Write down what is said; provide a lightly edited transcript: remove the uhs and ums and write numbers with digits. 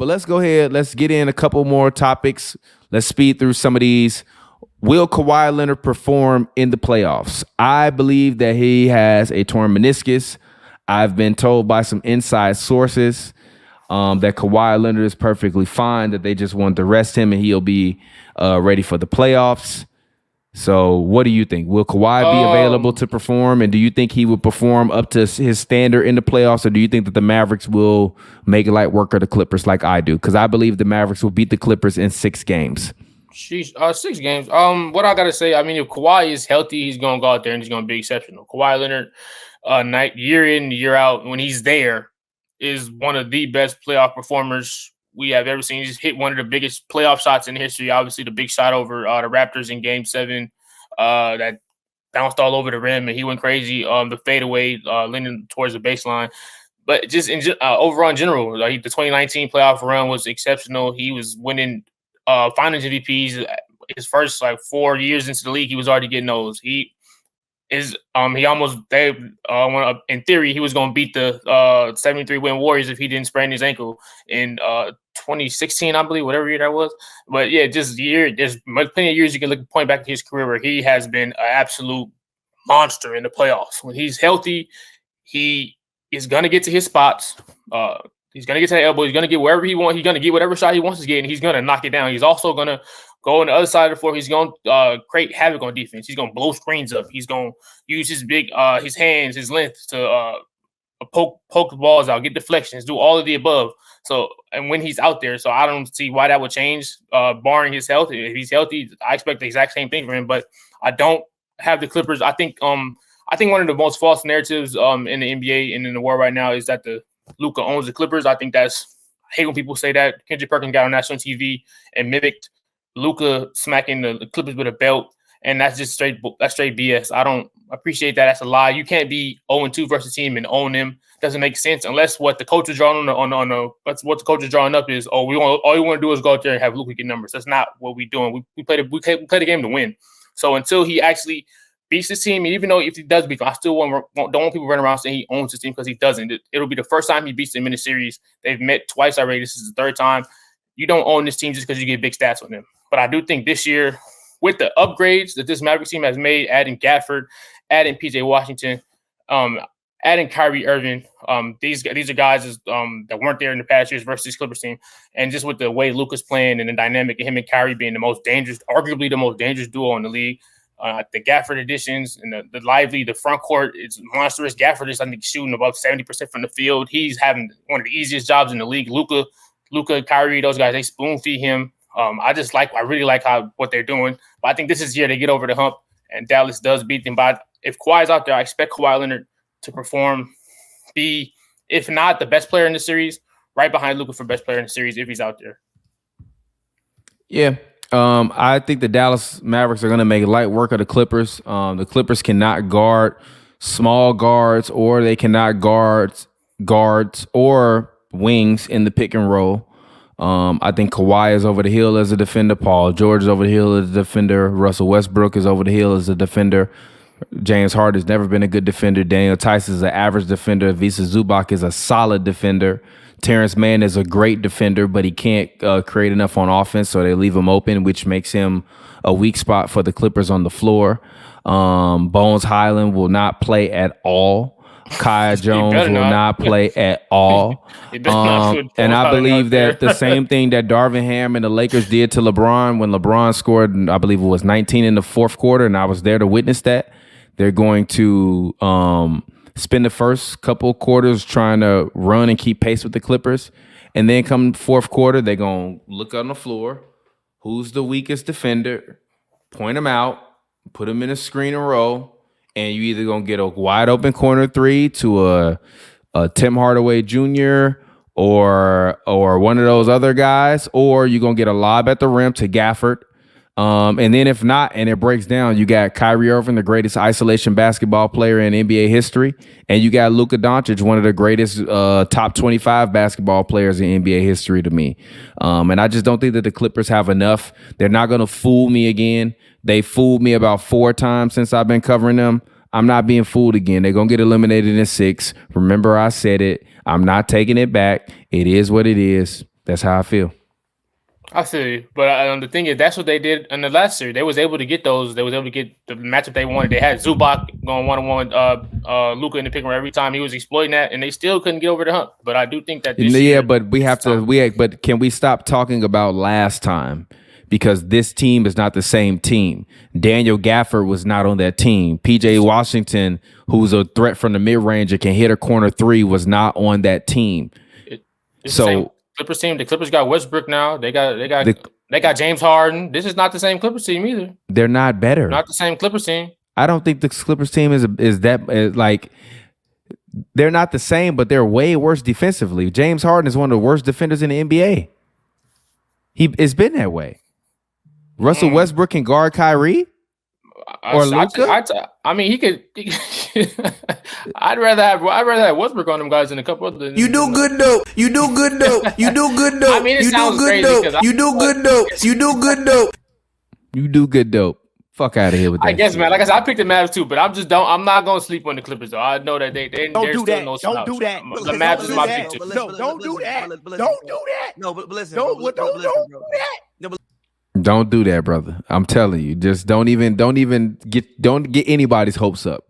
But let's go ahead. Let's get in a couple more topics. Let's speed through some of these. Will Kawhi Leonard perform in the playoffs? I believe that he has a torn meniscus. I've been told by some inside sources that Kawhi Leonard is perfectly fine, that they just want to rest him and he'll be ready for the playoffs. So what do you think? Will Kawhi be available to perform? And do you think he would perform up to his standard in the playoffs? Or do you think that the Mavericks will make it light work of the Clippers like I do? Because I believe the Mavericks will beat the Clippers in 6 games. Sheesh, 6 games. What I gotta say, I mean, if Kawhi is healthy, he's gonna go out there and he's gonna be exceptional. Kawhi Leonard, year in, year out, when he's there, is one of the best playoff performers we have ever seen. He's hit one of the biggest playoff shots in history. Obviously, the big shot over the Raptors in Game 7, that bounced all over the rim and he went crazy. The fadeaway, leaning towards the baseline. But just overall in general, the 2019 playoff run was exceptional. He was winning finals MVPs. His first 4 years into the league, he was already getting those. He almost in theory he was going to beat the 73 win Warriors if he didn't sprain his ankle in 2016, I believe, whatever year that was. But yeah, there's plenty of years you can point back to his career where he has been an absolute monster in the playoffs. When he's healthy, he is going to get to his spots. He's going to get to the elbow. He's going to get wherever he wants. He's going to get whatever shot he wants to get, and he's going to knock it down. He's also going to go on the other side of the floor. He's going to create havoc on defense. He's going to blow screens up. He's going to use his his hands, his length to poke the balls out, get deflections, do all of the above. So, and when he's out there, so I don't see why that would change, barring his health. If he's healthy, I expect the exact same thing for him. But I don't have the Clippers. I think one of the most false narratives in the NBA and in the world right now is that Luka owns the Clippers. I hate when people say that. Kendrick Perkins got on national TV and mimicked Luka smacking the Clippers with a belt, and that's straight BS. I don't appreciate that. That's a lie. You can't be 0-2 versus a team and own them. Doesn't make sense unless what the coach is drawing that's what the coach is drawing up is, all you want to do is go out there and have Luka get numbers. That's not what we're doing. We play the game to win. So until he actually beats his team, and even though if he does beat them, I still don't want people running around saying he owns his team, because he doesn't. It'll be the first time he beats them in the series. They've met twice already. This is the 3rd time. You don't own this team just because you get big stats on them. But I do think this year, with the upgrades that this Mavericks team has made, adding Gafford, adding PJ Washington, adding Kyrie Irving, these are guys that weren't there in the past years versus this Clippers team. And just with the way Luka's playing and the dynamic of him and Kyrie being arguably the most dangerous duo in the league, the Gafford additions and the front court is monstrous. Gafford is, I think, shooting above 70% from the field. He's having one of the easiest jobs in the league. Luka, Kyrie, those guys, they spoon feed him. I really like what they're doing. But I think this is the year they get over the hump, and Dallas does beat them. But if Kawhi's out there, I expect Kawhi Leonard to perform, be, if not the best player in the series, right behind Luka for best player in the series if he's out there. Yeah. I think the Dallas Mavericks are going to make light work of the Clippers. The Clippers cannot guard small guards, or they cannot guard guards or wings in the pick and roll. I think Kawhi is over the hill as a defender. Paul George is over the hill as a defender. Russell Westbrook is over the hill as a defender. James Harden has never been a good defender. Daniel Tice is an average defender. Visa Zubac is a solid defender. Terrence Mann is a great defender, but he can't create enough on offense, so they leave him open, which makes him a weak spot for the Clippers on the floor. Bones Highland will not play at all. Kaya Jones will not play at all. And I believe that the same thing that Darvin Ham and the Lakers did to LeBron when LeBron scored, I believe it was 19 in the 4th quarter, and I was there to witness that. They're going to spend the first couple quarters trying to run and keep pace with the Clippers. And then come 4th quarter, they're going to look on the floor. Who's the weakest defender? Point them out. Put them in a screen and roll. And you either going to get a wide open corner 3 to a Tim Hardaway Jr. or one of those other guys, or you're going to get a lob at the rim to Gafford. And then if not, and it breaks down, you got Kyrie Irving, the greatest isolation basketball player in NBA history. And you got Luka Doncic, one of the greatest top 25 basketball players in NBA history to me. And I just don't think that the Clippers have enough. They're not going to fool me again. They fooled me about 4 times since I've been covering them. I'm not being fooled again. They're going to get eliminated in 6. Remember, I said it. I'm not taking it back. It is what it is. That's how I feel. I feel you, but the thing is, that's what they did in the last series. They was able to get those. They was able to get the matchup they wanted. They had Zubac going 1-on-1 with Luka in the pick and roll every time. He was exploiting that, and they still couldn't get over the hump. But I do think that this year, but we have to. But can we stop talking about last time? Because this team is not the same team. Daniel Gafford was not on that team. PJ Washington, who's a threat from the mid range and can hit a corner three, was not on that team. So. Clippers team. The Clippers got Westbrook now. They got James Harden. This is not the same Clippers team either. They're not better. Not the same Clippers team. I don't think the Clippers team is that like they're not the same, but they're way worse defensively. James Harden is one of the worst defenders in the NBA. It's been that way. Russell Westbrook can guard Kyrie or Luka. I mean, he could. I'd rather have Westbrook on them guys than a couple other. You do good though. You do good though. You do good though. I mean, it you sounds do good crazy though. You do good though. You do good though. You do good dope. Fuck out of here with that. I guess, man. Like I said, I picked the Mavs too, but I'm not gonna sleep on the Clippers though. I know that they're still no slouch. Don't do that. The Mavs is my pick too. No, don't do that. Don't do that. No, but listen. Don't do that. Don't do that, brother. I'm telling you. Just don't get anybody's hopes up.